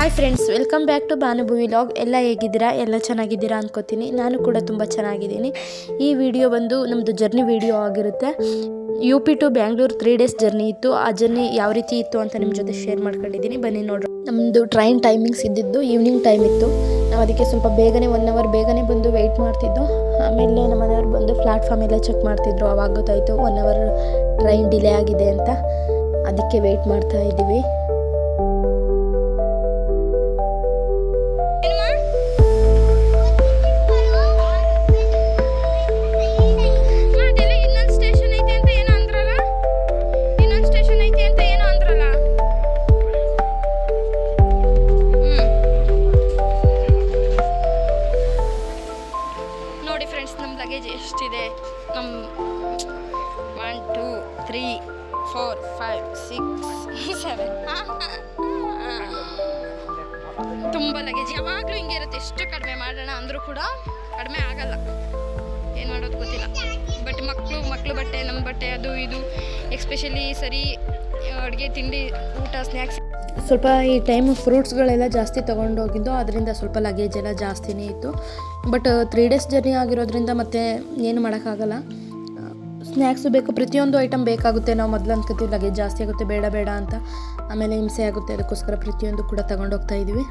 Hi friends, welcome back to Bhanubhuvi vlog. ಎಲ್ಲ ಹೇಗಿದ್ದೀರಾ? ಎಲ್ಲ ಚೆನ್ನಾಗಿದ್ದೀರಾ ಅನ್ಕೋತೀನಿ. ನಾನು ಕೂಡ ತುಂಬ ಚೆನ್ನಾಗಿದ್ದೀನಿ. ಈ ವಿಡಿಯೋ ಬಂದು ನಮ್ಮದು ಜರ್ನಿ ವಿಡಿಯೋ ಆಗಿರುತ್ತೆ. UP to Bangalore 3 days journey ಇತ್ತು. ಆ ಜರ್ನಿ ಯಾವ ರೀತಿ ಇತ್ತು ಅಂತ ನಿಮ್ಮ ಜೊತೆ ಶೇರ್ ಮಾಡ್ಕೊಂಡಿದ್ದೀನಿ. ಬನ್ನಿ ನೋಡ್ರಿ. ನಮ್ಮದು ಟ್ರೈನ್ ಟೈಮಿಂಗ್ಸ್ ಇದ್ದಿದ್ದು ಈವ್ನಿಂಗ್ ಟೈಮ್ ಇತ್ತು. ನಾವು ಅದಕ್ಕೆ ಸ್ವಲ್ಪ ಬೇಗನೆ 1 ಅವರ್ ಬೇಗನೆ ಬಂದು ವೆಯ್ಟ್ ಮಾಡ್ತಿದ್ದು. ಆಮೇಲೆ ನಮ್ಮ ಮನೆಯವ್ರು ಬಂದು ಪ್ಲಾಟ್ಫಾರ್ಮ್ ಎಲ್ಲ ಚೆಕ್ ಮಾಡ್ತಿದ್ರು. ಆವಾಗ ಗೊತ್ತಾಯಿತು 1 ಅವರ್ ಟ್ರೈನ್ ಡಿಲೇ ಆಗಿದೆ ಅಂತ. ಅದಕ್ಕೆ ವೆಯ್ಟ್ ಮಾಡ್ತಾ ಇದ್ದೀವಿ. ನೋಡಿ ಫ್ರೆಂಡ್ಸ್, ನಮ್ಮ ಲಗೇಜ್ ಎಷ್ಟಿದೆ. ನಮ್ಮ 1 2 3 4 5 6 7 ತುಂಬ ಲಗೇಜ್. ಯಾವಾಗಲೂ ಹಿಂಗೆ ಇರುತ್ತೆ. ಎಷ್ಟು ಕಡಿಮೆ ಮಾಡೋಣ ಅಂದರೂ ಕೂಡ ಕಡಿಮೆ ಆಗಲ್ಲ. ಏನು ಮಾಡೋದು ಗೊತ್ತಿಲ್ಲ. ಬಟ್ ಮಕ್ಕಳು ಬಟ್ಟೆ, ನಮ್ಮ ಬಟ್ಟೆ, ಅದು ಇದು ಎಕ್ಸ್ಪೆಷಲಿ ಸರಿ ಅಡುಗೆ, ತಿಂಡಿ, ಊಟ, ಸ್ನ್ಯಾಕ್ಸ್. ಸ್ವಲ್ಪ ಈ ಟೈಮ್ ಫ್ರೂಟ್ಸ್ಗಳೆಲ್ಲ ಜಾಸ್ತಿ ತೊಗೊಂಡೋಗಿದ್ದು, ಅದರಿಂದ ಸ್ವಲ್ಪ ಲಗೇಜ್ ಎಲ್ಲ ಜಾಸ್ತಿನೇ ಇತ್ತು. ಬಟ್ 3 ಡೇಸ್ ಜರ್ನಿ ಆಗಿರೋದ್ರಿಂದ ಮತ್ತೆ ಏನು ಮಾಡೋಕ್ಕಾಗಲ್ಲ. ಸ್ನ್ಯಾಕ್ಸು ಬೇಕು, ಪ್ರತಿಯೊಂದು ಐಟಮ್ ಬೇಕಾಗುತ್ತೆ. ನಾವು ಮೊದಲು ಅನ್ಕೋತೀವಿ ಲಗೇಜ್ ಜಾಸ್ತಿ ಆಗುತ್ತೆ, ಬೇಡ ಅಂತ. ಆಮೇಲೆ ಹಿಂಸೆ ಆಗುತ್ತೆ. ಅದಕ್ಕೋಸ್ಕರ ಪ್ರತಿಯೊಂದು ಕೂಡ ತೊಗೊಂಡೋಗ್ತಾ ಇದ್ದೀವಿ.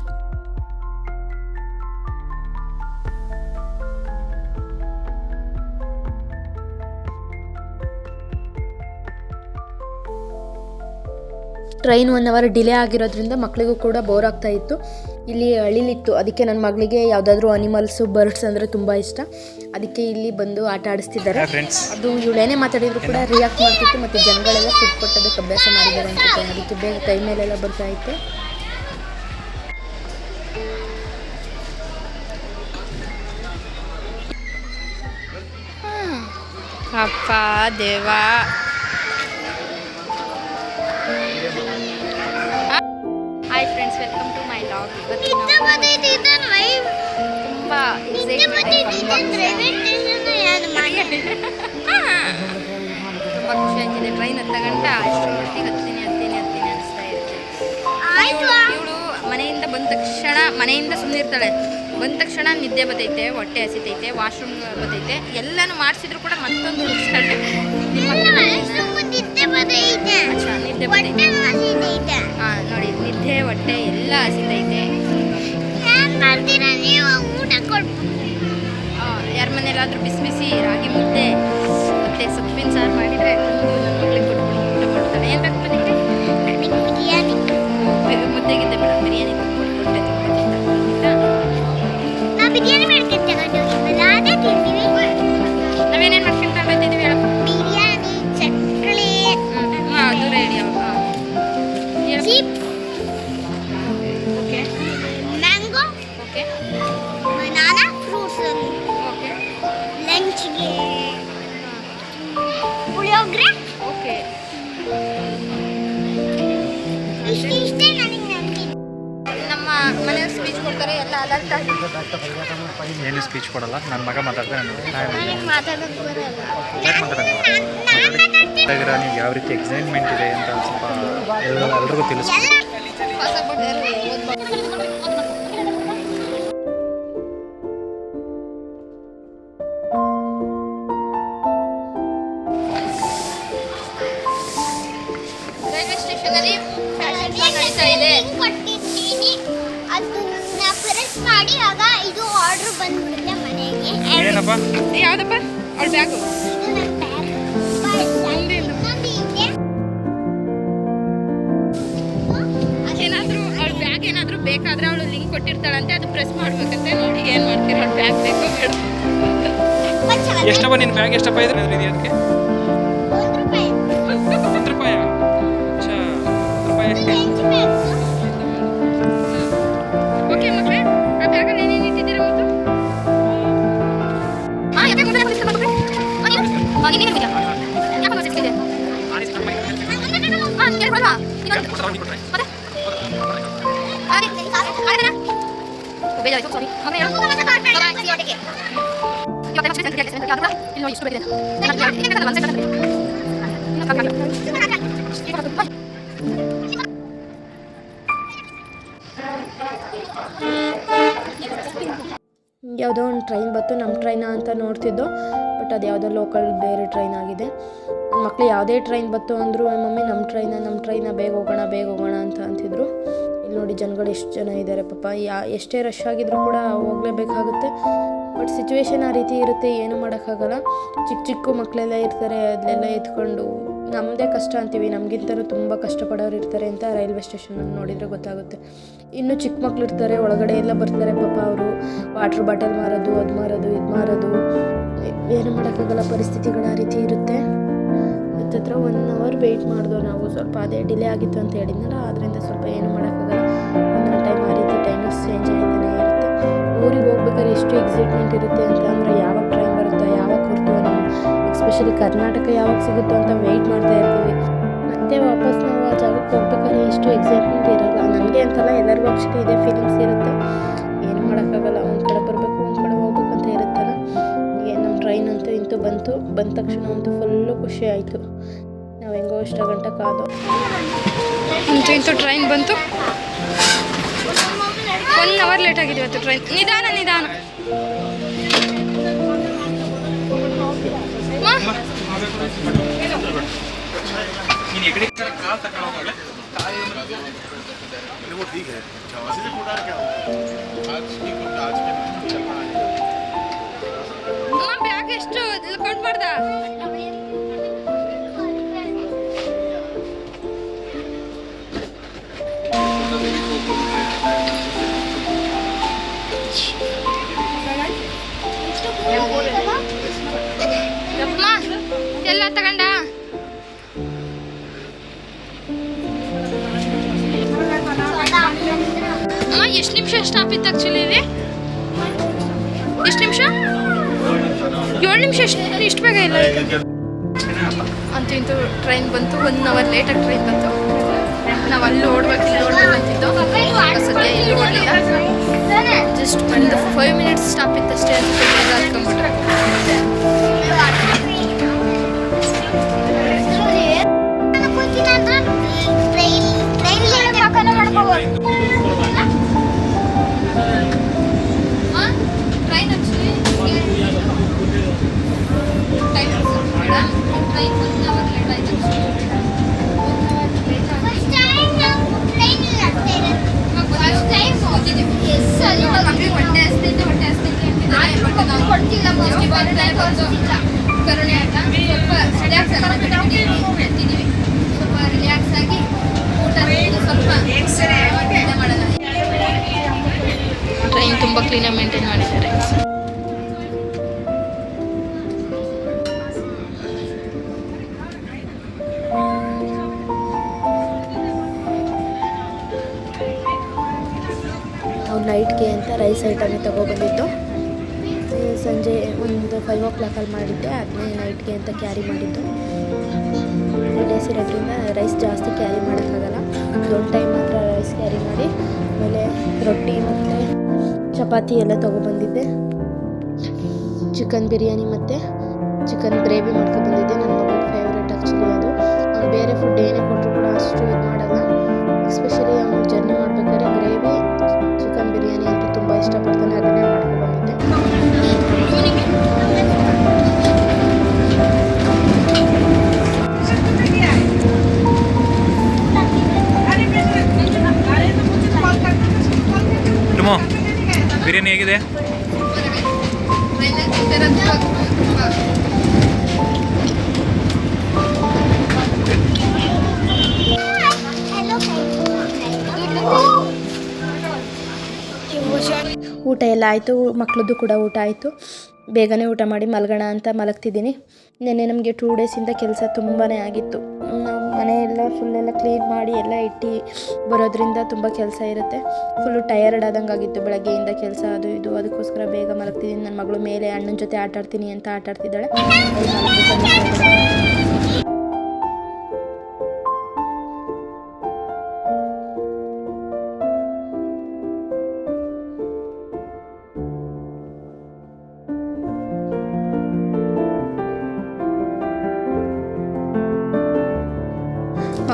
ಟ್ರೈನ್ 1 ಅವರ್ ಡಿಲೇ ಆಗಿರೋದ್ರಿಂದ ಮಕ್ಕಳಿಗೂ ಕೂಡ ಬೋರ್ ಆಗ್ತಾ ಇತ್ತು. ಇಲ್ಲಿ ಅಳಿಲಿತ್ತು. ಅದಕ್ಕೆ ನನ್ನ ಮಗಳಿಗೆ ಯಾವುದಾದ್ರೂ ಅನಿಮಲ್ಸು, ಬರ್ಡ್ಸ್ ಅಂದರೆ ತುಂಬ ಇಷ್ಟ. ಅದಕ್ಕೆ ಇಲ್ಲಿ ಬಂದು ಆಟ ಆಡಿಸ್ತಿದ್ದಾರೆ. ಅದು ಇವಳೇನೇ ಮಾತಾಡಿದ್ರು ಕೂಡ ರಿಯಾಕ್ಟ್ ಮಾಡ್ತಿತ್ತು. ಮತ್ತು ಜನಗಳೆಲ್ಲ ಫುಡ್ ಕೊಟ್ಟೋದಕ್ಕೆ ಅಭ್ಯಾಸ ಮಾಡಿದ್ದಾರೆ ಅನ್ಸುತ್ತೆ. ಅದಕ್ಕೆ ಬೇಗ ಕೈ ಮೇಲೆಲ್ಲ ಬರ್ತಾ ಇತ್ತು. ಅಪ್ಪ ದೇವಾ. Hi friends, welcome to my log. ಇವತ್ತು ತುಂಬ ತುಂಬ ಖುಷಿ ಆಗ್ತಿದೆ. ಟ್ರೈನ್ 10 ಗಂಟೆ ಅಷ್ಟರ ಮಟ್ಟಿಗೆ ಹತ್ತೀನಿ ಅನಿಸ್ತಾ ಇರುತ್ತೆ. ಇವಳು ಮನೆಯಿಂದ ಸುಮ್ಮನೆ ಇರ್ತಾಳೆ. ಬಂದ ತಕ್ಷಣ ನಿದ್ದೆ ಬರ್ತೈತೆ, ಹೊಟ್ಟೆ ಹಸಿತೈತೆ, ವಾಶ್ರೂಮ್ ಬರ್ತೈತೆ. ಎಲ್ಲನೂ ಮಾಡಿಸಿದ್ರು ಕೂಡ ಮತ್ತೊಂದು ಹುಡುಕ್ತಾಳೆ. ನಿದ್ದೆ ಬರ್ತೈತೆ. ಹಾಂ ನೋಡಿ, ನಿದ್ದೆ, ಹೊಟ್ಟೆ ಎಲ್ಲ ಹಸಿತೈತೆ. ಯಾರ ಮನೇಲಾದರೂ ಬಿಸಿ ರಾಗಿ ಮುದ್ದೆ ಮತ್ತು ಸೊಪ್ಪಿನ ಸಾರು ಮಾಡಿದರೆ ನನ್ನ ಮಗಳಿಗೆ ಕೊಟ್ಬಿಟ್ಟು ಊಟ ಮಾಡ್ತಾಳೆ. ಏನು ಬೇಕು ಬಂದಿದ್ರೆ ಬಿರಿಯಾನಿ, ಮುದ್ದೆಗಿದ್ದೆ ಬೇಡ, ಬಿರಿಯಾನಿ ಕೊಟ್ಬಿಟ್ಟು ಹೊಟ್ಟೆ ನಾವೇನೇನು ಮಾಡ್ಕೊಂತ ಬರ್ತಿದ್ದೀವಿ ಹೇಳಪ್ಪ. ಬಿರಿಯಾನಿ, ಚಕ್ಲಿ, ಅದು ರೆಡಿ. Okay, mango, okay, banana, fruits. Okay, ಲಂಚ್ಗೆ ಪುಳಿಯೋಗರೆ. ಓಕೆ. ಇಷ್ಟೇ ನನಗೆ ನಂಬಿಕೆ. ನಮ್ಮ ಮನೆಯವ್ರು ಸ್ಪೀಚ್ ಕೊಡ್ತಾರೆ, ಎಲ್ಲ ಅಲರ್ಟ್ ಆಗಿ. ಏನು ಸ್ಪೀಚ್ ಕೊಡಲ್ಲ. ನನ್ನ ಮಗ ಮಾತಾಡ್ತಾರೆ. ನನಗೆ ಮಾತಾಡೋಕ್ಕೆ ಬರಲ್ಲ. ನೀವು ಯಾವ ರೀತಿ ಎಕ್ಸೈಟ್ಮೆಂಟ್ ಇದೆ ಅಂತ ಸ್ವಲ್ಪ ಎಲ್ರಿಗೂ ತಿಳಿಸ್ಬೋದು. ಹೊಸ ಬಟ್ಟೆ ರೈಲ್ವೆ ಸ್ಟೇಷನಲ್ಲಿ ನಡೀತಾ ಇದೆ. ಕೊಟ್ಟಿದ್ದೀನಿ, ಅದನ್ನ ಪ್ರೆಸ್ ಮಾಡಿ ಆಗ ಇದು ಆರ್ಡರ್ ಬಂದ್ಬಿಡುತ್ತೆ ಮನೆಗೆ. ಏನಪ್ಪ? ಯಾವುದಪ್ಪ? ಅವಳ ಬ್ಯಾಗು. ಇದು ನನ್ನ ಬ್ಯಾಗ್. ಇನ್ನೊಂದು ಇದೆ. ಅವಳ ಬ್ಯಾಗ್ ಏನಾದರೂ ಬೇಕಾದರೆ ಅವಳು ಲಿಂಕ್ ಕೊಟ್ಟಿರ್ತಾಳಂತೆ, ಅದು ಪ್ರೆಸ್ ಮಾಡ್ಬೇಕಂತೆ. ನೋಡಿ ಏನು ಮಾಡ್ತೀರ, ಅವಳ ಬ್ಯಾಗ್ ಬೇಕೋ ಬೇಡ. ಎಷ್ಟಪ್ಪ ನಿನ್ನ ಬ್ಯಾಗ್? ಎಷ್ಟಪ್ಪ ಇದೆ ಅದಕ್ಕೆ? ₹1. ₹1. ಅಚ್ಚಾ, ₹1. ಓಕೆ ಮಕ್ಕಳೇ, ಆ ಬ್ಯಾಗಲ್ಲಿ ಏನೇನು ಇಟ್ಟಿದ್ದೀರಾ ಮತ್ತು? ಹಾಂ, ಯಾಕೆ ಕೊಡ್ತಾರೆ? ಯಾವುದೋ ಒಂದು ಟ್ರೈನ್ ಬಂತು, ನಮ್ಮ ಟ್ರೈನಾ ಅಂತ ನೋಡ್ತಿದ್ದೋ, ಬಟ್ ಅದು ಯಾವುದೋ ಲೋಕಲ್ ಬೇರೆ ಟ್ರೈನ್ ಆಗಿದೆ. ನನ್ನ ಮಕ್ಕಳು ಯಾವುದೇ ಟ್ರೈನ್ ಬಂತು ಅಂದರು, ಮಮ್ಮಿ ನಮ್ಮ ಟ್ರೈನ ಬೇಗ ಹೋಗೋಣ ಅಂತ ಅಂತಿದ್ರು. ಇಲ್ಲಿ ನೋಡಿ ಜನಗಳು ಎಷ್ಟು ಜನ ಇದ್ದಾರೆ ಪಾಪ. ಎಷ್ಟೇ ರಶ್ ಆಗಿದ್ರು ಕೂಡ ಹೋಗಲೇಬೇಕಾಗುತ್ತೆ. ಬಟ್ ಸಿಚುವೇಶನ್ ಆ ರೀತಿ ಇರುತ್ತೆ, ಏನು ಮಾಡೋಕ್ಕಾಗಲ್ಲ. ಚಿಕ್ಕ ಮಕ್ಕಳೆಲ್ಲ ಇರ್ತಾರೆ, ಅದನ್ನೆಲ್ಲ ಎತ್ಕೊಂಡು ನಮ್ಮದೇ ಕಷ್ಟ ಅಂತೀವಿ, ನಮಗಿಂತಲೂ ತುಂಬ ಕಷ್ಟಪಡೋರು ಇರ್ತಾರೆ ಅಂತ ರೈಲ್ವೆ ಸ್ಟೇಷನಲ್ಲಿ ನೋಡಿದರೆ ಗೊತ್ತಾಗುತ್ತೆ. ಇನ್ನು ಚಿಕ್ಕ ಮಕ್ಳು ಇರ್ತಾರೆ, ಒಳಗಡೆ ಎಲ್ಲ ಬರ್ತಾರೆ ಪಾಪ. ಅವರು ವಾಟ್ರ್ ಬಾಟಲ್ ಮಾರೋದು, ಇದು ಮಾರೋದು, ಏನು ಮಾಡೋಕ್ಕಾಗಲ್ಲ. ಪರಿಸ್ಥಿತಿಗಳು ಆ ರೀತಿ ಇರುತ್ತೆ. ಹತ್ತತ್ರ 1 hour ವೆಯ್ಟ್ ಮಾಡಿದೋ ನಾವು. ಸ್ವಲ್ಪ ಅದೇ ಡಿಲೇ ಆಗಿತ್ತು ಅಂತ ಹೇಳಿದ್ನಲ್ಲ, ಅದರಿಂದ ಸ್ವಲ್ಪ ಏನು ಮಾಡೋಕ್ಕಾಗಲ್ಲ. ಒಂದೊಂದು ಟೈಮ್ ಆ ರೀತಿ ಟೈಮಸ್ ಚೇಂಜ್ ಆಗಿದ್ದಾನೆ ಇರುತ್ತೆ. ಊರಿಗೆ ಹೋಗ್ಬೇಕಾದ್ರೆ ಎಷ್ಟು ಎಕ್ಸೈಟ್ಮೆಂಟ್ ಇರುತ್ತೆ ಅಂತ ಅಂದರೆ, ಯಾವಾಗ ಟ್ರೈನ್ ಬರುತ್ತೋ, ಯಾವಾಗ ಹೊರತು, ಎಸ್ಪೆಷಲಿ ಕರ್ನಾಟಕ ಯಾವಾಗ ಸಿಗುತ್ತೋ ಅಂತ ವೆಯ್ಟ್ ಮಾಡ್ತಾ ಇರ್ತೀವಿ. ಮತ್ತೆ ವಾಪಸ್ ನಾವು ಆ ಜಾಗಕ್ಕೆ ಹೋಗ್ಬೇಕಾದ್ರೆ ಎಷ್ಟು ಎಕ್ಸೈಟ್ಮೆಂಟ್ ಇರೋಲ್ಲ. ನನಗೆ ಅಂತಲ್ಲ, ಎಲ್ಲರಿಗೂ ಆ್ಯಕ್ಚುಲಿ ಇದೇ ಫೀಲಿಂಗ್ಸ್ ಇರುತ್ತೆ. ಏನು ಮಾಡೋಕ್ಕಾಗಲ್ಲ, ಒಂದು ಕಡೆ ಬರಬೇಕು, ಒಂದು ಕಡೆ ಹೋಗ್ಬೇಕು ಅಂತ ಇರುತ್ತಲ್ಲ. ನಮ್ಮ ಟ್ರೈನ್ ಅಂತೂ ಬಂದ ತಕ್ಷಣ ಅಂತೂ ಫುಲ್ಲು ಖುಷಿ ಆಯಿತು. ನಾವು ಹೆಂಗೋ ಇಷ್ಟ ಗಂಟೆ ಕಾದು ಇಂತೂ ಟ್ರೈನ್ ಬಂತು. 1 hour ಲೇಟ್ ಆಗಿದೆ ಇವತ್ತು ಟ್ರೈನ್. ನಿಧಾನ ಬ್ಯಾಗ್ ಎಷ್ಟು ಕೌಂಟ್ ಮಾಡ್ದ? ಎಲ್ಲ ತಗೊಂಡ ಅಮ್ಮ. ಎಷ್ಟು ನಿಮಿಷ ಸ್ಟಾಪ್ ಇತ್ತು ಆ್ಯಕ್ಚುಲಿ ಇಲ್ಲಿ? ಎಷ್ಟು ನಿಮಿಷ? 7 ನಿಮಿಷ. ಇಷ್ಟು ಬೇಗ ಇಲ್ಲ ಅಂತೂ ಟ್ರೈನ್ ಬಂತು. 1 hour ಲೇಟಾಗಿ ಟ್ರೈನ್ ಬಂತು. ನಾವು ಅಲ್ಲಿ ಓಡ್ಬೇಕು ಅಂತಿದ್ದೋ, ಸದ್ಯ ಇಲ್ಲಿ ಓಡಲಿಲ್ಲ. ಜಸ್ಟ್ ಒಂದು 5 minutes ಸ್ಟಾಪ್ ಇತ್ತು ಅಷ್ಟೇ. ಹಾಕೊಂಡ್ಬಿಟ್ರೆ train actually time train 1 hour late ಆಯಿತು. ಹೊಟ್ಟೆ ಹಸ್ತೈತೆ ಬಟ್ ನಾವು ಕೊಡ್ತಿಲ್ಲ. ಕರುಣೆ ಆಟ ಸ್ವಲ್ಪ ರಿಲ್ಯಾಕ್ಸ್ ಮಾಡ್ತಿದ್ದೀವಿ. ಸ್ವಲ್ಪ ರಿಲ್ಯಾಕ್ಸ್ ಆಗಿ ಊಟ ಸ್ವಲ್ಪ ಮಾಡೋಣ. ಟ್ರೈನ್ ತುಂಬ ಕ್ಲೀನಾಗಿ ಮೇಂಟೈನ್ ಮಾಡಿದ್ದಾರೆ. ನಾವು ನೈಟ್ಗೆ ಅಂತ ರೈಸ್ ಐಟಮ್ ತೊಗೊಬಂದಿದ್ದು. ಸಂಜೆ ಒಂದು 5 o'clock ಮಾಡಿದ್ದೆ. ಅದನ್ನೇ ನೈಟ್ಗೆ ಅಂತ ಕ್ಯಾರಿ ಮಾಡಿದ್ದು. 3 days ಇರೋದ್ರಿಂದ ರೈಸ್ ಜಾಸ್ತಿ ಕ್ಯಾರಿ ಮಾಡೋಕ್ಕಾಗಲ್ಲ. ಒಂದು ಟೈಮ್ ಮಾತ್ರ ರೈಸ್ ಕ್ಯಾರಿ ಮಾಡಿ, ಆಮೇಲೆ ರೊಟ್ಟಿ ಮತ್ತು ಚಪಾತಿ ಎಲ್ಲ ತೊಗೊಬಂದಿದ್ದೆ. ಚಿಕನ್ ಬಿರಿಯಾನಿ ಮತ್ತು ಚಿಕನ್ ಗ್ರೇವಿ ಮಾಡ್ಕೊಬಂದಿದ್ದೆ. ನನ್ನ ಮಗಳಿಗೆ ಫೇವ್ರೇಟ್ ಆ್ಯಕ್ಚುಲಿ ಅದು. ಅವ್ನು ಬೇರೆ ಫುಡ್ ಏನೇ ಕೊಟ್ಟರು ಕೂಡ ಅಷ್ಟು ಇದು ಮಾಡಲ್ಲ. ಎಸ್ಪೆಷಲಿ ಅವನು ಜರ್ನಿ ಮಾಡ್ಬೇಕಾದ್ರೆ ಗ್ರೇವಿ ಚಿಕನ್ ಬಿರಿಯಾನಿ ಅಂತೂ ತುಂಬ ಇಷ್ಟಪಡ್ತಾನೆ. ಅದನ್ನೇ ಮಾಡ್ಕೊಬಂದಿದ್ದೆ. ಬಿರಿಯಾನಿ ಹೇಗಿದೆ? ಊಟ ಎಲ್ಲ ಆಯಿತು. ಮಕ್ಕಳದ್ದು ಕೂಡ ಊಟ ಆಯಿತು. ಬೇಗನೆ ಊಟ ಮಾಡಿ ಮಲಗೋಣ ಅಂತ ಮಲಗ್ತಿದ್ದೀನಿ. ನೆನ್ನೆ ನಮಗೆ 2 days ಕೆಲಸ ತುಂಬಾ ಆಗಿತ್ತು. ನಾವು ಮನೆಯೆಲ್ಲ ಫುಲ್ಲೆಲ್ಲ ಕ್ಲೀನ್ ಮಾಡಿ ಎಲ್ಲ ಇಟ್ಟು ಬರೋದ್ರಿಂದ ತುಂಬ ಕೆಲಸ ಇರುತ್ತೆ. ಫುಲ್ಲು ಟಯರ್ಡ್ ಆದಂಗೆ ಆಗಿತ್ತು ಬೆಳಗ್ಗೆಯಿಂದ ಕೆಲಸ ಅದು ಇದು. ಅದಕ್ಕೋಸ್ಕರ ಬೇಗ ಮಲಗ್ತಿದ್ದೀನಿ. ನನ್ನ ಮಗಳು ಮೇಲೆ ಅಣ್ಣನ ಜೊತೆ ಆಟಾಡ್ತೀನಿ ಅಂತ ಆಟಾಡ್ತಿದ್ದಾಳೆ.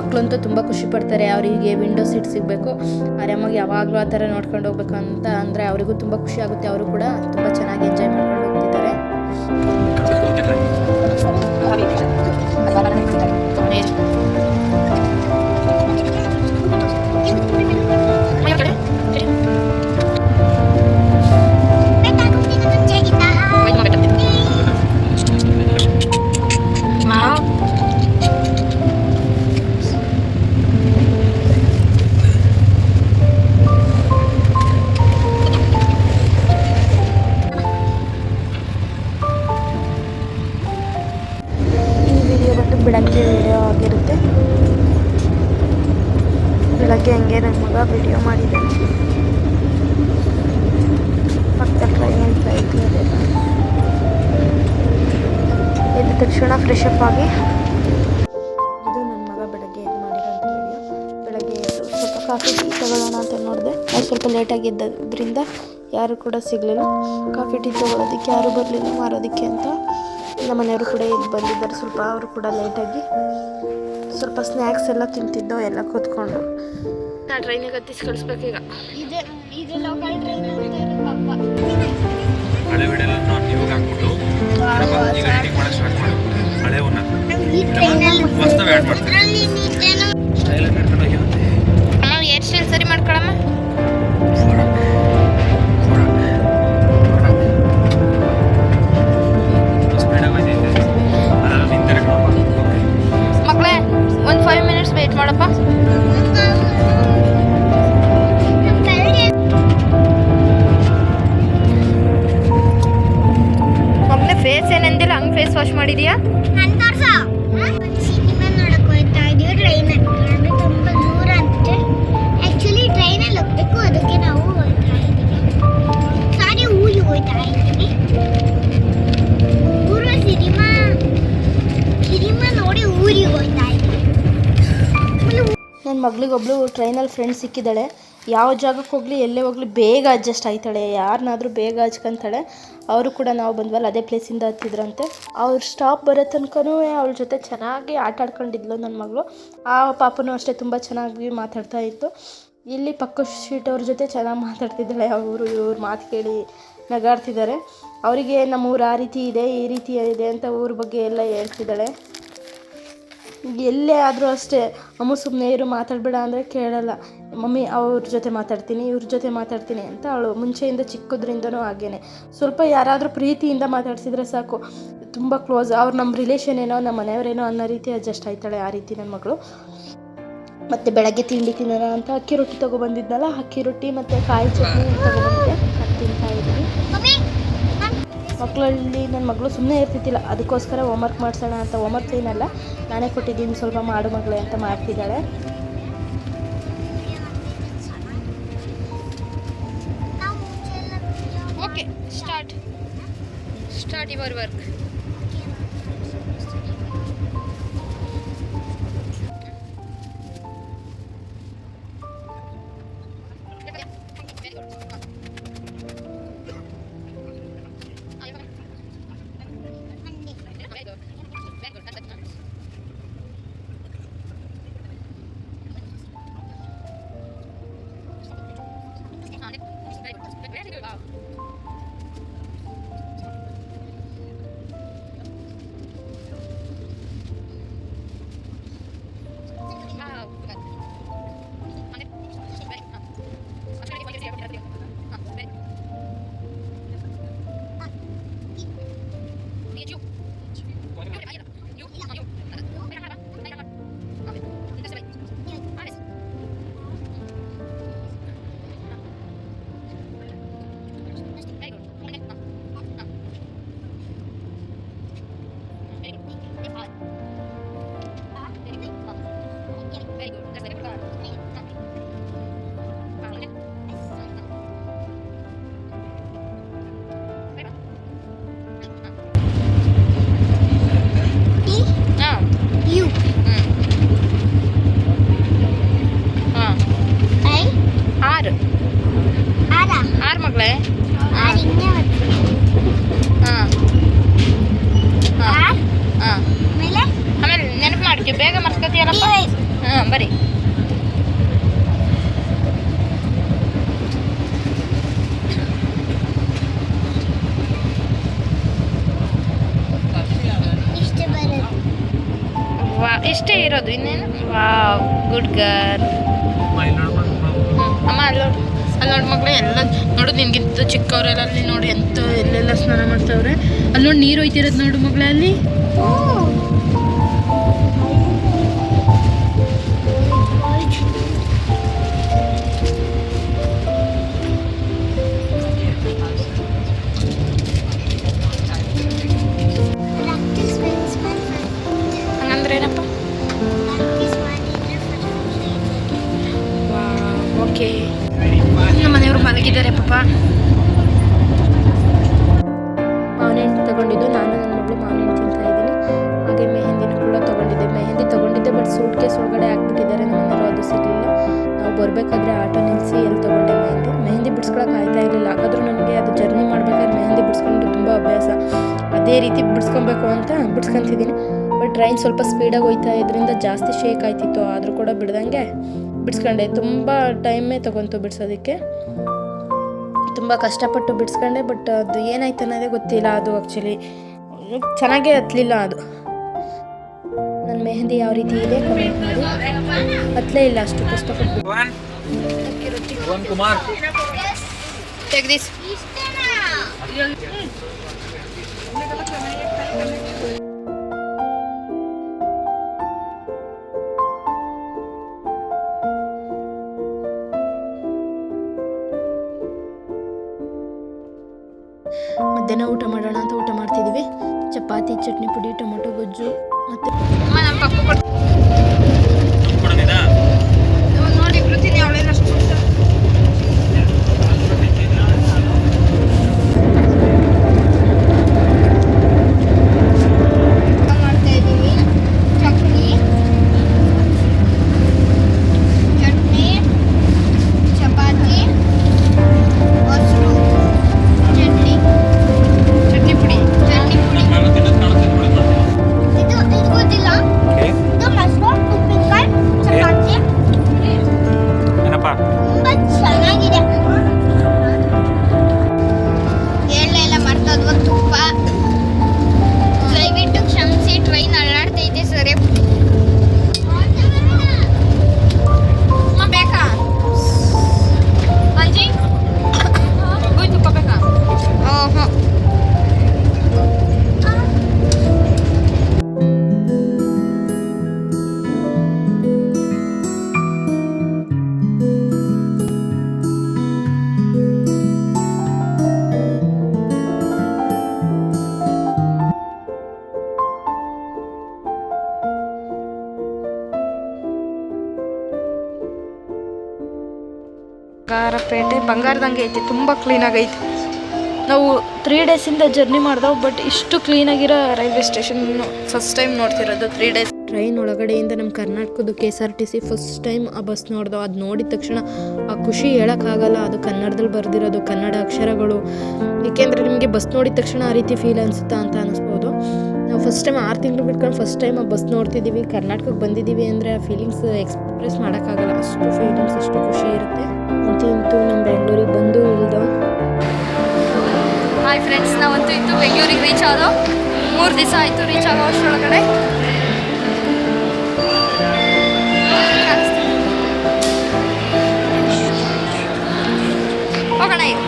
ಮಕ್ಕಳಂತೂ ತುಂಬ ಖುಷಿ ಪಡ್ತಾರೆ. ಅವರಿಗೆ ವಿಂಡೋ ಸೀಟ್ ಸಿಗಬೇಕು, ಆರಾಮಾಗಿ ಯಾವಾಗಲೂ ಆ ಥರ ನೋಡ್ಕೊಂಡು ಹೋಗ್ಬೇಕು ಅಂತ ಅಂದರೆ ಅವರಿಗೂ ತುಂಬ ಖುಷಿ ಆಗುತ್ತೆ. ಅವರು ಕೂಡ ತುಂಬ ಚೆನ್ನಾಗಿ ಎಂಜಾಯ್ ಮಾಡ್ಕೊಂಡು ಹೋಗ್ತಿದ್ದಾರೆ. ಬೆಳಗ್ಗೆ ವಿಡಿಯೋ ಆಗಿರುತ್ತೆ. ಬೆಳಗ್ಗೆ ಹಂಗೆ ನನ್ನ ಮಗ ವಿಡಿಯೋ ಮಾಡಿದ್ದಾನೆ. ಪಕ್ಕದ ಟ್ರೈನಲ್ಲಿ ಫ್ಲೈಟ್ ಎದ್ದ ತಕ್ಷಣ ಫ್ರೆಶ್ ಅಪ್ ಆಗಿ, ಇದು ನನ್ನ ಮಗ ಬೆಳಗ್ಗೆ ಎದ್ದು ಮಾಡಿರೋಂಥ ವಿಡಿಯೋ. ಬೆಳಗ್ಗೆ ಎದ್ದು ಸ್ವಲ್ಪ ಕಾಫಿ ಟೀ ತಗೊಳ್ಳೋಣ ಅಂತ ನೋಡಿದೆ. ಅದು ಸ್ವಲ್ಪ ಲೇಟಾಗಿದ್ದರಿಂದ ಯಾರು ಕೂಡ ಸಿಗಲಿಲ್ಲ. ಕಾಫಿ ಟೀ ತೊಗೊಳೋದಕ್ಕೆ ಯಾರೂ ಬರಲಿಲ್ಲ ಮಾರೋದಕ್ಕೆ ಅಂತ. ನಮ್ಮ ಮನೆಯವರು ಕೂಡ ಎದ್ದು ಬಂದಿದ್ದಾರೆ. ಸ್ವಲ್ಪ ಅವರು ಕೂಡ ಲೇಟಾಗಿ ಸ್ವಲ್ಪ ಸ್ನ್ಯಾಕ್ಸ್ ಎಲ್ಲ ತಿಂತಿದ್ದೋ ಎಲ್ಲ ಕೂತ್ಕೊಂಡು. ನಾ ಟ್ರೈನಿಗೆ ಹತ್ತಿಸಿ ಕಳಿಸ್ಬೇಕೀಗ. ಇದು ಲೋಕಲ್ ಟ್ರೈನ್ ಅಂತಾರೆ ಪಾಪ. ಹಳೆ ವಿಡಿಯೋ ನಾನು ಇವಾಗ ಹಾಕ್ಬಿಟ್ಟು ಈಗ ಎಡಿಟಿಂಗ್ ಮಾಡೋಕ್ಕೆ ಸ್ಟಾರ್ಟ್ ಮಾಡಿ ಹಳೆವನ್ನ ಈ ಟ್ರೈನಲ್ಲಿ ಹೊಸದಾಗಿ ಆ್ಯಡ್ ಮಾಡ್ತೀನಿ. ಅದರಲ್ಲಿ ನೀಟೇನೋ ಸ್ಟೈಲಾಗಿ ನಡ್ಕೊಂಡು ಹೋಗಿರುತ್ತೆ. ಅಮ್ಮ ಹೇರ್ ಸ್ಟೈಲ್ ಸರಿ ಮಾಡ್ಕೊಳಮ್ಮ. ಮಕ್ಕಳೇ ಒಂದು 5 minutes ವೇಟ್ ಮಾಡಪ್ಪ. ಮಗನೇ ಫೇಸ್ ಏನಂದಿಲ್ಲ, ಹಂಗೆ ಫೇಸ್ ವಾಶ್ ಮಾಡಿದ್ಯಾ? ಸಿನಿಮಾ ನೋಡಕ್ ಹೋಗ್ತಾ ಇದೀವಿ ಟ್ರೈನ್ ಹತ್ರ. ತುಂಬಾ ದೂರ ಅಂತೆ. ಆಕ್ಚುಲಿ ಟ್ರೈನಲ್ಲಿ ಹೋಗ್ಬೇಕು, ಅದಕ್ಕೆ ನಾವು ಹೋಗ್ತಾ ಇದೀವಿ. ಸಾರಿ ಊರಿಗೆ ಹೋಗ್ತಾ ಇದ್ದೀವಿ. ಪೂರ್ವ ಸಿನಿಮಾ ನೋಡಿ ಊರಿಗೆ ಹೋಗ್ತಾ ಇದ್ದೀವಿ. ನನ್ನ ಮಗಳಿಗೊಬ್ಳು ಟ್ರೈನಲ್ಲಿ ಫ್ರೆಂಡ್ ಸಿಕ್ಕಿದ್ದಾಳೆ. ಯಾವ ಜಾಗಕ್ಕೆ ಹೋಗಲಿ ಎಲ್ಲೇ ಹೋಗಲಿ ಬೇಗ ಅಡ್ಜಸ್ಟ್ ಆಯ್ತಾಳೆ. ಯಾರನ್ನಾದರೂ ಬೇಗ ಹಚ್ಕೊಂತಾಳೆ. ಅವರು ಕೂಡ ನಾವು ಬಂದ್ವಲ್ಲ ಅದೇ ಪ್ಲೇಸಿಂದ ಹತ್ತಿದ್ರಂತೆ. ಅವ್ರ ಸ್ಟಾಪ್ ಬರೋ ತನಕನೂ ಅವಳ ಜೊತೆ ಚೆನ್ನಾಗಿ ಆಟ ಆಡ್ಕೊಂಡಿದ್ಲು ನನ್ನ ಮಗಳು. ಆ ಪಾಪನೂ ಅಷ್ಟೇ ತುಂಬ ಚೆನ್ನಾಗಿ ಮಾತಾಡ್ತಾ ಇತ್ತು. ಇಲ್ಲಿ ಪಕ್ಕ ಶೀಟ್ ಅವ್ರ ಜೊತೆ ಚೆನ್ನಾಗಿ ಮಾತಾಡ್ತಿದ್ದಾಳೆ. ಅವರು ಇವ್ರ ಮಾತು ಕೇಳಿ ನಗಾಡ್ತಿದ್ದಾರೆ. ಅವರಿಗೆ ನಮ್ಮೂರು ಆ ರೀತಿ ಇದೆ, ಈ ರೀತಿ ಇದೆ ಅಂತ ಊರ ಬಗ್ಗೆ ಎಲ್ಲ ಹೇಳ್ತಿದ್ದಾಳೆ. ಎಲ್ಲೇ ಆದರೂ ಅಷ್ಟೇ, ಅಮ್ಮ ಸುಮ್ಮನೆ ಇರು ಮಾತಾಡಬೇಡ ಅಂದರೆ ಕೇಳಲ್ಲ. ಮಮ್ಮಿ ಅವ್ರ ಜೊತೆ ಮಾತಾಡ್ತೀನಿ, ಇವ್ರ ಜೊತೆ ಮಾತಾಡ್ತೀನಿ ಅಂತ ಅವಳು ಮುಂಚೆಯಿಂದ ಚಿಕ್ಕದ್ರಿಂದನೂ ಹಾಗೇನೆ. ಸ್ವಲ್ಪ ಯಾರಾದರೂ ಪ್ರೀತಿಯಿಂದ ಮಾತಾಡ್ಸಿದ್ರೆ ಸಾಕು, ತುಂಬ ಕ್ಲೋಸ್, ಅವ್ರು ನಮ್ಮ ರಿಲೇಷನ್ ಏನೋ ನಮ್ಮ ಮನೆಯವರೇನೋ ಅನ್ನೋ ರೀತಿ ಅಡ್ಜಸ್ಟ್ ಆಯ್ತಾಳೆ. ಆ ರೀತಿ ನನ್ನ ಮಗಳು. ಮತ್ತು ಬೆಳಗ್ಗೆ ತಿಂಡಿ ತಿನ್ನೋಣ ಅಂತ ಅಕ್ಕಿ ರೊಟ್ಟಿ ತೊಗೊಬಂದಿದ್ನಲ್ಲ, ಅಕ್ಕಿ ರೊಟ್ಟಿ ಮತ್ತು ಕಾಯಿ ಚಟ್ನಿ ತೊಗೊಬಂದಿದ್ದೆ, ಅದು ತಿಂತಾ ಇದ್ದೀನಿ. ಮಕ್ಕಳಲ್ಲಿ ನನ್ನ ಮಗಳು ಸುಮ್ಮನೆ ಇರ್ತಿದ್ದಿಲ್ಲ. ಅದಕ್ಕೋಸ್ಕರ ಹೋಮ್ವರ್ಕ್ ಮಾಡಿಸೋಣ ಅಂತ, ಹೋಮ್ವರ್ಕ್ ಏನಲ್ಲ ನಾನೇ ಕೊಟ್ಟಿದ್ದೀನಿ, ಸ್ವಲ್ಪ ಮಾಡು ಮಗಳೇ ಅಂತ ಮಾಡ್ತಿದ್ದಾಳೆ. Okay, start your work. ಬರ್ರಿ. ಇಷ್ಟೇ ಬರೋದು. ವಾ ಇಷ್ಟೇ ಇರೋದು ಇನ್ನೇನು. ವಾ ಗುಡ್ ಗರ್ಲ್. ಅಮ್ಮ ಅಲ್ಲಿ ನೋಡಿ ಮಗಳು ಎಲ್ಲ ನೋಡು, ನಿನ್ಗಿಂತ ಚಿಕ್ಕವರೆಲ್ಲ ಅಲ್ಲಿ ನೋಡಿ ಎಂತ ಎಲ್ಲೆಲ್ಲ ಸ್ನಾನ ಮಾಡ್ತಾವ್ರೆ. ಅಲ್ಲಿ ನೋಡಿ ನೀರು ಹೋಯ್ತಿರೋದು ನೋಡು ಮಗಳ ಅಲ್ಲಿ. ಹಂಗಂದ್ರೆ ಏನಪ್ಪ? ಓಕೆ, ನಮ್ಮ ಮನೆಯವರು ಮಲಗಿದ್ದಾರೆ ಪಾಪ. ಮಾವಿನ ಹಣ್ಣು ತಗೊಂಡಿದ್ದು, ನಾನು ನನ್ನ ಮಗಳು ಮಾವಿನ ಹಣ್ಣು ತಿಂತಾ ಇದ್ದೀನಿ. ಹಾಗೆ ಮೆಹಂದಿನೂ ಕೂಡ ಮೆಹಂದಿ ತೊಗೊಂಡಿದ್ದೆ, ಬಟ್ ಸೂಟ್ ಕೇಸ್ ಒಳಗಡೆ ಹಾಕ್ಬಿಟ್ಟಿದ್ದಾರೆ ನಮ್ಮನೆಯವರು, ಅದು ಸಿಗಲಿಲ್ಲ. ನಾವು ಬರಬೇಕಾದ್ರೆ ಆಟೋ ನಿಲ್ಲಿಸಿ ಎಲ್ಲಿ ತೊಗೊಂಡೆ ಮೆಹಂದಿ ಬಿಡಿಸ್ಕೊಳಕ್ಕೆ ಆಯ್ತಾ ಇರಲಿಲ್ಲ. ಹಾಗಾದ್ರೂ ನನಗೆ ಅದು ಜರ್ನಿ ಮಾಡ್ಬೇಕಾದ್ರೆ ಮೆಹಂದಿ ಬಿಡಿಸ್ಕೊಂಡು ತುಂಬ ಅಭ್ಯಾಸ, ಅದೇ ರೀತಿ ಬಿಡಿಸ್ಕೊಬೇಕು ಅಂತ ಬಿಡಿಸ್ಕೊತಿದ್ದೀನಿ. ಬಟ್ ಟ್ರೈನ್ ಸ್ವಲ್ಪ ಸ್ಪೀಡಾಗಿ ಹೋಯ್ತಾ ಇದರಿಂದ ಜಾಸ್ತಿ ಶೇಕ್ ಆಯ್ತಿತ್ತು, ಆದರೂ ಕೂಡ ಬಿಡ್ದಂಗೆ ಬಿಡಿಸ್ಕೊಂಡೆ. ತುಂಬ ಟೈಮೇ ತೊಗೊಂತು ಬಿಡಿಸೋದಕ್ಕೆ, ತುಂಬ ಕಷ್ಟಪಟ್ಟು ಬಿಡಿಸ್ಕೊಂಡೆ. ಬಟ್ ಅದು ಏನಾಯ್ತು ಅನ್ನೋದೇ ಗೊತ್ತಿಲ್ಲ. ಅದು ಆ್ಯಕ್ಚುಲಿ ಚೆನ್ನಾಗೇ ಹತ್ತಲಿಲ್ಲ. ಅದು ನನ್ನ ಮೆಹಂದಿ ಯಾವ ರೀತಿ ಇದೆ ಕಮೆಂಟ್ ಮಾಡಿ. ಹತ್ತಲೇ ಇಲ್ಲ ಅಷ್ಟು ಕಷ್ಟಪಟ್ಟು. ಕುಮಾರ್ ತೆಗ್ದಿಸ್. ಮಧ್ಯಾಹ್ನ ಊಟ ಮಾಡೋಣ ಅಂತ ಊಟ ಮಾಡ್ತಿದ್ದೀವಿ. ಚಪಾತಿ, ಚಟ್ನಿ ಪುಡಿ, ಟೊಮೊಟೊ ಗೊಜ್ಜು ಮತ್ತು ನಮ್ಮ ಪಪ್ಪು ಕೊಡೋದಿನಾ? ನೋಡಿ ಕೃತಿನಿ ಅವಳೆಲ್ಲ ಅಷ್ಟು ಮಾಡ್ತಾ ಇದ್ದೀವಿ. ಚಟ್ನಿ ಚಪಾತಿ, ಮೊಸರು, ಚಟ್ನಿ ಪುಡಿ. ನಾನು ತಿನ್ನೋದು ಕಾಣುತ್ತೆ, ನೋಡಿ ಮಾಡ್ತೀನಿ. ಇದು ಗೊತ್ತಿಲ್ಲ. ಓಕೆ, ಇದು ಮೊಸರು, ಉಪ್ಪಿನಕಾಯಿ, ಚಪಾತಿ. ಏನಪ್ಪ? ತುಂಬಾ ಚೆನ್ನಾಗಿದೆ. ಎಳ್ಳೆಲ್ಲ ಮರ್ತದ್ವ ತುಪ್ಪ. ದಯವಿಟ್ಟು ಕ್ಷಮಿಸಿ, ಟ್ರೈನ್ ಅಲ್ಲಾಡ್ತೈತೆ ಸರಿ. ಅಮ್ಮ ಬೇಕಾ ಅಂಜಿ? ಹೋಯ್ ತುಪ್ಪ ಬೇಕಾ? ಓಹೋ, ಬಂಗಾರಪೇಟೆ ಬಂಗಾರದಂಗೆ ಐತಿ, ತುಂಬ ಕ್ಲೀನಾಗೈತಿ. ನಾವು 3 ಡೇಸಿಂದ ಜರ್ನಿ ಮಾಡಿದೆವು, ಬಟ್ ಇಷ್ಟು ಕ್ಲೀನಾಗಿರೋ ರೈಲ್ವೆ ಸ್ಟೇಷನ್ ಫಸ್ಟ್ ಟೈಮ್ ನೋಡ್ತಿರೋದು. 3 ಡೇಸ್ ಟ್ರೈನ್ ಒಳಗಡೆಯಿಂದ ನಮ್ಮ ಕರ್ನಾಟಕದ್ದು KSRTC ಫಸ್ಟ್ ಟೈಮ್ ಆ ಬಸ್ ನೋಡ್ದೆವು. ಅದು ನೋಡಿದ ತಕ್ಷಣ ಆ ಖುಷಿ ಹೇಳೋಕ್ಕಾಗಲ್ಲ. ಅದು ಕನ್ನಡದಲ್ಲಿ ಬರೆದಿರೋದು, ಕನ್ನಡ ಅಕ್ಷರಗಳು. ಏಕೆಂದರೆ ನಿಮಗೆ ಬಸ್ ನೋಡಿದ ತಕ್ಷಣ ಆ ರೀತಿ ಫೀಲ್ ಅನಿಸುತ್ತಾ ಅಂತ ಅನ್ನಿಸ್ಬೋದು. ನಾವು ಫಸ್ಟ್ ಟೈಮ್ 6 ತಿಂಗಳು ಬಿಟ್ಕೊಂಡು ಫಸ್ಟ್ ಟೈಮ್ ಆ ಬಸ್ ನೋಡ್ತಿದ್ದೀವಿ. ಕರ್ನಾಟಕಕ್ಕೆ ಬಂದಿದ್ದೀವಿ ಅಂದರೆ ಆ ಫೀಲಿಂಗ್ಸ್ ಎಕ್ಸ್ಪ್ರೆಸ್ ಮಾಡೋಕ್ಕಾಗಲ್ಲ. ಅಷ್ಟು ಫೀಲಿಂಗ್ಸ್, ಅಷ್ಟು ಖುಷಿ ಇರುತ್ತೆ. ಅಂತೂ ನಮ್ಮ ಬೆಂಗಳೂರಿಗೆ ಬಂದು ಇಳ್ದೋ. ಹಾಯ್ ಫ್ರೆಂಡ್ಸ್, ನಾವಂತೂ ಇತ್ತು ಬೆಂಗಳೂರಿಗೆ ರೀಚ್ ಆದೋ. 3 ದಿವಸ ಆಯಿತು ರೀಚ್ ಆಗೋ ಅಷ್ಟರೊಳಗಡೆ. ಹೋಗೋಣ ಈಗ.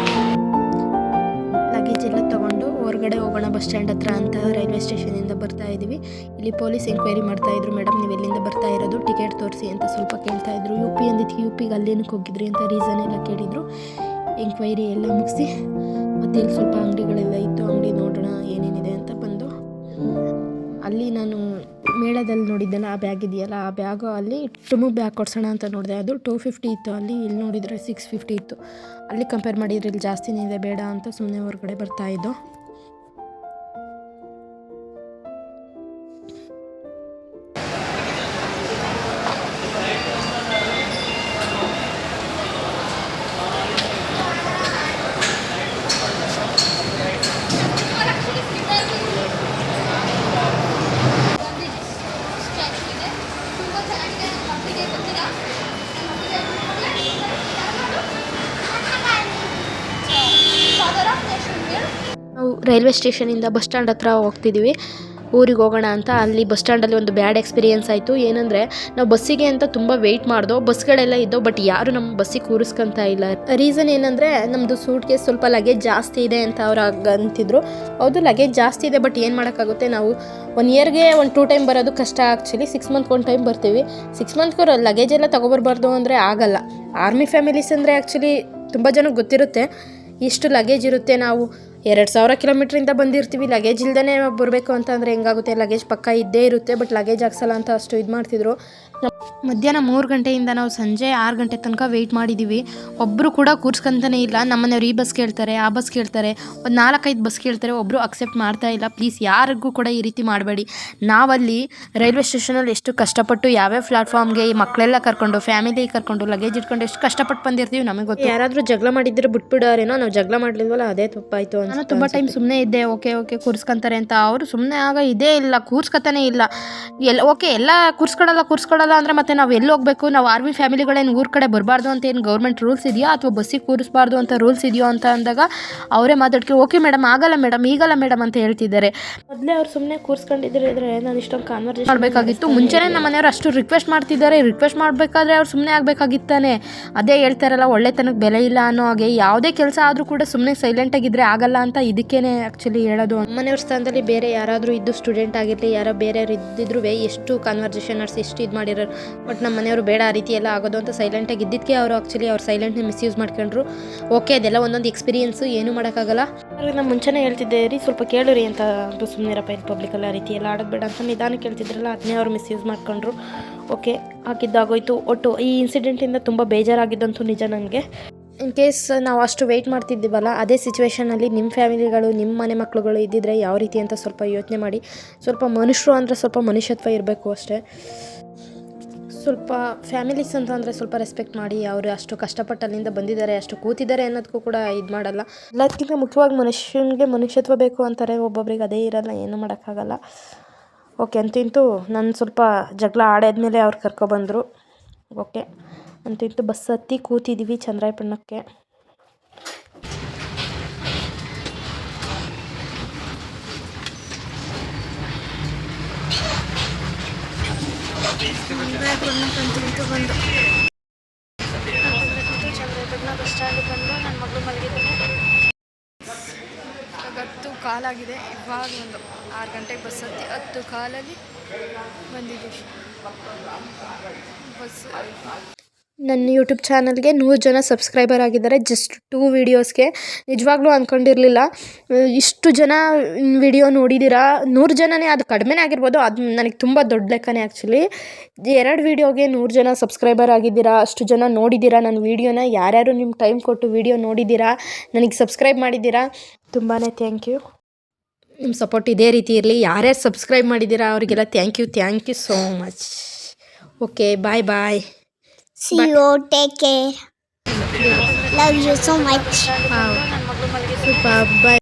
ಲಗೇಜ್ ಎಲ್ಲ ತೊಗೊಂಡು ಹೊರಗಡೆ ಹೋಗೋಣ ಬಸ್ ಸ್ಟ್ಯಾಂಡ್ ಹತ್ರ ಅಂತ ರೈಲ್ವೆ ಸ್ಟೇಷನಿಂದ ಬರ್ತಾ ಇದ್ದೀವಿ. ಇಲ್ಲಿ ಪೊಲೀಸ್ ಎಂಕ್ವೈರಿ ಮಾಡ್ತಾಯಿದ್ರು. ಮೇಡಮ್ ನೀವು ಎಲ್ಲಿಂದ ಬರ್ತಾ ಇರೋದು, ಟಿಕೆಟ್ ತೋರಿಸಿ ಅಂತ ಸ್ವಲ್ಪ ಕೇಳ್ತಾಯಿದ್ರು. UP ಅಂದಿದ್ದಕ್ಕೆ UPಗೆ ಅಲ್ಲೇನಕ್ಕೆ ಹೋಗಿದ್ರಿ ಅಂತ ರೀಸನ್ ಎಲ್ಲ ಕೇಳಿದರು. ಎಂಕ್ವೈರಿ ಎಲ್ಲ ಮುಗಿಸಿ ಮತ್ತು ಇಲ್ಲಿ ಸ್ವಲ್ಪ ಅಂಗಡಿಗಳೆಲ್ಲ ಇತ್ತು, ಅಂಗಡಿ ನೋಡೋಣ ಏನೇನಿದೆ ಅಂತ ಬಂದು ಅಲ್ಲಿ ನಾನು ಮೇಳದಲ್ಲಿ ನೋಡಿದ್ದೆಲ್ಲ ಆ ಬ್ಯಾಗ್ ಇದೆಯಲ್ಲ, ಆ ಬ್ಯಾಗು ಅಲ್ಲಿ ಟುಮು ಬ್ಯಾಗ್ ಕೊಡ್ಸೋಣ ಅಂತ ನೋಡಿದೆ. ಅದು 250 ಇತ್ತು ಅಲ್ಲಿ, ಇಲ್ಲಿ ನೋಡಿದರೆ 650 ಇತ್ತು. ಅಲ್ಲಿ ಕಂಪೇರ್ ಮಾಡಿದರೆ ಇಲ್ಲಿ ಜಾಸ್ತಿನೇ ಇದೆ, ಬೇಡ ಅಂತ ಸುಮ್ಮನೆ ಹೊರಗಡೆ ಬರ್ತಾಯಿದ್ದೋ. ಸ್ಟ್ಯಾಚ್ಯೂ ಇದೆ, ತುಂಬ ಚೆನ್ನಾಗಿದೆ. ರೈಲ್ವೆ ಸ್ಟೇಷನಿಂದ ಬಸ್ ಸ್ಟ್ಯಾಂಡ್ ಹತ್ರ ಹೋಗ್ತಿದ್ದೀವಿ. ಊರಿಗೆ ಹೋಗೋಣ ಅಂತ. ಅಲ್ಲಿ ಬಸ್ ಸ್ಟ್ಯಾಂಡಲ್ಲಿ ಒಂದು ಬ್ಯಾಡ್ ಎಕ್ಸ್ಪೀರಿಯೆನ್ಸ್ ಆಯಿತು. ಏನಂದರೆ ನಾವು ಬಸ್ಸಿಗೆ ಅಂತ ತುಂಬ ವೆಯ್ಟ್ ಮಾಡ್ದೋ, ಬಸ್ಗಳೆಲ್ಲ ಇದ್ದವು, ಬಟ್ ಯಾರು ನಮ್ಮ ಬಸ್ಸಿಗೆ ಕೂರಿಸ್ಕೊಂತ ಇಲ್ಲ. ರೀಸನ್ ಏನಂದರೆ ನಮ್ಮದು ಸೂಟ್ ಕೇಸ್ ಸ್ವಲ್ಪ ಲಗೇಜ್ ಜಾಸ್ತಿ ಇದೆ ಅಂತ ಅವ್ರು ಅಂತಿದ್ರು. ಹೌದು, ಲಗೇಜ್ ಜಾಸ್ತಿ ಇದೆ, ಬಟ್ ಏನು ಮಾಡೋಕ್ಕಾಗುತ್ತೆ, ನಾವು 1 ಇಯರ್ಗೆ 1-2 ಟೈಮ್ ಬರೋದು ಕಷ್ಟ. ಆ್ಯಕ್ಚುಲಿ 6 ಮಂತ್ಗೆ 1 ಟೈಮ್ ಬರ್ತೀವಿ. 6 ಮಂತ್ಗೆ ಲಗೇಜ್ ಎಲ್ಲ ತೊಗೊಬರ್ಬಾರ್ದು ಅಂದರೆ ಆಗಲ್ಲ. ಆರ್ಮಿ ಫ್ಯಾಮಿಲೀಸ್ ಅಂದರೆ ಆ್ಯಕ್ಚುಲಿ ತುಂಬ ಜನಕ್ಕೆ ಗೊತ್ತಿರುತ್ತೆ ಇಷ್ಟು ಲಗೇಜ್ ಇರುತ್ತೆ. ನಾವು 2000 ಕಿಲೋಮೀಟ್ರಿಂದ ಬಂದಿರ್ತೀವಿ, ಲಗೇಜ್ ಇಲ್ದೇ ಬರಬೇಕು ಅಂತಂದರೆ ಹೆಂಗಾಗುತ್ತೆ. ಲಗೇಜ್ ಪಕ್ಕ ಇದ್ದೇ ಇರುತ್ತೆ, ಬಟ್ ಲಗೇಜ್ ಹಾಕ್ಸಲ್ಲ ಅಂತ ಅಷ್ಟು ಇದು ಮಾಡ್ತಿದ್ರು. ಮಧ್ಯಾಹ್ನ 3 ಗಂಟೆಯಿಂದ ನಾವು ಸಂಜೆ 6 ಗಂಟೆ ತನಕ ವೆಯ್ಟ್ ಮಾಡಿದ್ದೀವಿ. ಒಬ್ಬರು ಕೂಡ ಕೂರ್ಸ್ಕೊಂತಾನೆ ಇಲ್ಲ. ನಮ್ಮನೆಯವ್ರು ಈ ಬಸ್ ಕೇಳ್ತಾರೆ, ಆ ಬಸ್ ಕೇಳ್ತಾರೆ, ಒಂದು 4-5 ಬಸ್ ಕೇಳ್ತಾರೆ, ಒಬ್ಬರು ಅಕ್ಸೆಪ್ಟ್ ಮಾಡ್ತಾ ಇಲ್ಲ. ಪ್ಲೀಸ್ ಯಾರಿಗೂ ಕೂಡ ಈ ರೀತಿ ಮಾಡಬೇಡಿ. ನಾವಲ್ಲಿ ರೈಲ್ವೆ ಸ್ಟೇಷನಲ್ಲಿ ಎಷ್ಟು ಕಷ್ಟಪಟ್ಟು ಯಾವ್ಯಾವ ಪ್ಲಾಟ್ಫಾರ್ಮ್ಗೆ ಈ ಮಕ್ಕಳೆಲ್ಲ ಕರ್ಕೊಂಡು, ಫ್ಯಾಮಿಲಿ ಕರ್ಕೊಂಡು, ಲಗೇಜ್ ಇಟ್ಕೊಂಡು ಎಷ್ಟು ಕಷ್ಟಪಟ್ಟು ಬಂದಿರ್ತೀವಿ ನಮಗೆ ಗೊತ್ತು. ಯಾರಾದರೂ ಜಗಳ ಮಾಡಿದ್ರೆ ಬಿಟ್ಬಿಡೋರೇನೋ, ನಾವು ಜಗಳ ಮಾಡಲಿಲ್ವಲ್ಲ, ಅದೇ ತಪ್ಪಾಯಿತು ಅಂತ. ನಾನು ತುಂಬ ಟೈಮ್ ಸುಮ್ಮನೆ ಇದ್ದೆ, ಓಕೆ ಕೂರಿಸ್ಕೊಂತಾರೆ ಅಂತ. ಅವರು ಸುಮ್ಮನೆ ಆಗ ಇದೇ ಇಲ್ಲ, ಕೂರ್ಸ್ಕೊತಾನೆ ಇಲ್ಲ. ಎಲ್ಲ ಕೂರ್ಸ್ಕೊಳ್ಳಲ್ಲ ಅಂದರೆ ಮತ್ತೆ ನಾವು ಎಲ್ಲಿ ಹೋಗಬೇಕು? ನಾವು ಆರ್ಮಿ ಫ್ಯಾಮಿಲಿಗಳೇನು ಊರ ಕಡೆ ಬರಬಾರ್ದು ಅಂತ ಏನು ಗೌರ್ಮೆಂಟ್ ರೂಲ್ಸ್ ಇದೆಯಾ, ಅಥವಾ ಬಸ್ಸಿಗೆ ಕೂರಿಸಬಾರ್ದು ಅಂತ ರೂಲ್ಸ್ ಇದೆಯೋ ಅಂತ ಅಂದಾಗ ಅವರೇ ಮಾತಾಡ್ಕೊಂಡು ಓಕೆ ಮೇಡಮ್, ಆಗಲ್ಲ ಮೇಡಮ್, ಈಗಲ್ಲ ಮೇಡಮ್ ಅಂತ ಹೇಳ್ತಿದ್ದಾರೆ. ಮೊದಲೇ ಅವ್ರು ಸುಮ್ಮನೆ ಕೂರಿಸ್ಕೊಂಡಿದ್ರೆ ನಾನು ಇಷ್ಟೊಂದು ಕಾನ್ವರ್ಸೇಷನ್ ಮಾಡಬೇಕಾಗಿತ್ತು. ಮುಂಚೆನೇ ನಮ್ಮ ಮನೆಯವರು ಅಷ್ಟು ರಿಕ್ವೆಸ್ಟ್ ಮಾಡ್ತಿದ್ದಾರೆ. ರಿಕ್ವೆಸ್ಟ್ ಮಾಡಬೇಕಾದ್ರೆ ಅವ್ರು ಸುಮ್ಮನೆ ಆಗಬೇಕಾಗಿತ್ತಾನೆ. ಅದೇ ಹೇಳ್ತಾರಲ್ಲ, ಒಳ್ಳೆತನಕ್ಕೆ ಬೆಲೆ ಇಲ್ಲ ಅನ್ನೋ ಹಾಗೆ ಯಾವುದೇ ಕೆಲಸ ಆದರೂ ಕೂಡ ಸುಮ್ಮನೆ ಸೈಲೆಂಟಾಗಿದ್ದರೆ ಆಗಲ್ಲ ಅಂತ ಇದಕ್ಕೇನೆ ಆ್ಯಕ್ಚುಲಿ ಹೇಳೋದು. ಮನೆಯವ್ರ ಸ್ಥಾನದಲ್ಲಿ ಬೇರೆ ಯಾರಾದರೂ ಇದ್ದು, ಸ್ಟೂಡೆಂಟ್ ಆಗಿರಲಿ, ಯಾರೋ ಬೇರೆಯವ್ರು ಇದ್ದಿದ್ರು ಎಷ್ಟು ಕಾನ್ವರ್ಸೇಷನ್ ನಡೆಸಿ ಎಷ್ಟು ಇದು ಮಾಡಿರೋರು. ಬಟ್ ನಮ್ಮ ಮನೆಯವರು ಬೇಡ ಆ ರೀತಿ ಎಲ್ಲ ಆಗೋದು ಅಂತ ಸೈಲೆಂಟಾಗಿ ಇದ್ದಿದ್ದಕ್ಕೆ ಅವರು ಆ್ಯಕ್ಚುಲಿ ಅವ್ರು ಸೈಲೆಂಟ್ನ ಮಿಸ್ಯೂಸ್ ಮಾಡ್ಕೊಂಡ್ರು. ಓಕೆ, ಅದೆಲ್ಲ ಒಂದೊಂದು ಎಕ್ಸ್ಪೀರಿಯೆನ್ಸು, ಏನೂ ಮಾಡೋಕ್ಕಾಗಲ್ಲ. ಅವ್ರಿಗೆ ನಾನು ಮುಂಚೆನೇ ಹೇಳ್ತಿದ್ದೆ ರೀ, ಸ್ವಲ್ಪ ಕೇಳಿರಿ ಅಂತ, ಸುಮ್ಮನಿರಪ್ಪ ಇದು ಪಬ್ಲಿಕಲ್ಲಿ ಆ ರೀತಿ ಎಲ್ಲ ಆಡೋದು ಬೇಡ ಅಂತ ನಿಧಾನಕ್ಕೆ ಕೇಳ್ತಿದ್ರಲ್ಲ, ಅದನ್ನೇ ಅವ್ರು ಮಿಸ್ಯೂಸ್ ಮಾಡ್ಕೊಂಡ್ರು. ಓಕೆ, ಹಾಕಿದ್ದಾಗೋಯ್ತು. ಒಟ್ಟು ಈ ಇನ್ಸಿಡೆಂಟಿಂದ ತುಂಬ ಬೇಜಾರಾಗಿದ್ದಂತೂ ನಿಜ ನನಗೆ. ಇನ್ ಕೇಸ್ ನಾವು ಅಷ್ಟು ವೆಯ್ಟ್ ಮಾಡ್ತಿದ್ದೀವಲ್ಲ, ಅದೇ ಸಿಚುವೇಷನಲ್ಲಿ ನಿಮ್ಮ ಫ್ಯಾಮಿಲಿಗಳು, ನಿಮ್ಮ ಮನೆ ಮಕ್ಕಳುಗಳು ಇದ್ದಿದ್ರೆ ಯಾವ ರೀತಿ ಅಂತ ಸ್ವಲ್ಪ ಯೋಚನೆ ಮಾಡಿ. ಸ್ವಲ್ಪ ಮನುಷ್ಯರು ಅಂದರೆ ಸ್ವಲ್ಪ ಮನುಷ್ಯತ್ವ ಇರಬೇಕು ಅಷ್ಟೇ. ಸ್ವಲ್ಪ ಫ್ಯಾಮಿಲೀಸ್ ಅಂತ ಅಂದರೆ ಸ್ವಲ್ಪ ರೆಸ್ಪೆಕ್ಟ್ ಮಾಡಿ. ಅವರು ಅಷ್ಟು ಕಷ್ಟಪಟ್ಟು ಅಲ್ಲಿಂದ ಬಂದಿದ್ದಾರೆ, ಅಷ್ಟು ಕೂತಿದ್ದಾರೆ ಅನ್ನೋದಕ್ಕೂ ಕೂಡ ಇದು ಮಾಡಲ್ಲ. ಎಲ್ಲದಕ್ಕಿಂತ ಮುಖ್ಯವಾಗಿ ಮನುಷ್ಯನಿಗೆ ಮನುಷ್ಯತ್ವ ಬೇಕು ಅಂತಾರೆ, ಒಬ್ಬೊಬ್ರಿಗೆ ಅದೇ ಇರಲ್ಲ, ಏನೂ ಮಾಡೋಕ್ಕಾಗಲ್ಲ. ಓಕೆ, ಅಂತೂ ನಾನು ಸ್ವಲ್ಪ ಜಗಳ ಆಡಾದ್ಮೇಲೆ ಅವ್ರು ಕರ್ಕೊಬಂದರು. ಓಕೆ, ಅಂತೂ ಬಸ್ ಹತ್ತಿ ಕೂತಿದ್ದೀವಿ ಚಂದ್ರಾಯಪಟ್ಟಣಕ್ಕೆ. ಚಂದ್ರಾಯಪಟ್ಟಣ ಬಸ್ ಸ್ಟ್ಯಾಂಡಿಗೆ ಬಂದು ನನ್ನ ಮಗಳು ಮಲಗಿದ್ದಾನೆ. 10 ಕಾಲಾಗಿದೆ. ಇವಾಗ ಒಂದು 6 ಗಂಟೆಗೆ ಬಸ್ ಹತ್ತಿ 10 ಕಾಲಲ್ಲಿ ಬಂದಿದ್ದೀವಿ. ಬಸ್ ನನ್ನ ಯೂಟ್ಯೂಬ್ ಚಾನಲ್ಗೆ 100 ಜನ ಸಬ್ಸ್ಕ್ರೈಬರ್ ಆಗಿದ್ದಾರೆ ಜಸ್ಟ್ 2 ವೀಡಿಯೋಸ್ಗೆ. ನಿಜವಾಗ್ಲೂ ಅಂದ್ಕೊಂಡಿರಲಿಲ್ಲ ಇಷ್ಟು ಜನ ವಿಡಿಯೋ ನೋಡಿದ್ದೀರಾ. 100 ಜನನೇ, ಅದು ಕಡಿಮೆನೇ ಆಗಿರ್ಬೋದು, ಅದು ನನಗೆ ತುಂಬ ದೊಡ್ಡ ಲೆಕ್ಕನೇ ಆ್ಯಕ್ಚುಲಿ. 2 ವೀಡಿಯೋಗೆ 100 ಜನ ಸಬ್ಸ್ಕ್ರೈಬರ್ ಆಗಿದ್ದೀರಾ, ಅಷ್ಟು ಜನ ನೋಡಿದ್ದೀರಾ ನನ್ನ ವೀಡಿಯೋನ. ಯಾರ್ಯಾರು ನಿಮ್ಮ ಟೈಮ್ ಕೊಟ್ಟು ವೀಡಿಯೋ ನೋಡಿದ್ದೀರಾ, ನನಗೆ ಸಬ್ಸ್ಕ್ರೈಬ್ ಮಾಡಿದ್ದೀರಾ, ತುಂಬಾ ಥ್ಯಾಂಕ್ ಯು. ನಿಮ್ಮ ಸಪೋರ್ಟ್ ಇದೇ ರೀತಿ ಇರಲಿ. ಯಾರ್ಯಾರು ಸಬ್ಸ್ಕ್ರೈಬ್ ಮಾಡಿದ್ದೀರಾ ಅವರಿಗೆಲ್ಲ thank you so much. Okay, bye. See you, take care. Love you so much. Super, bye.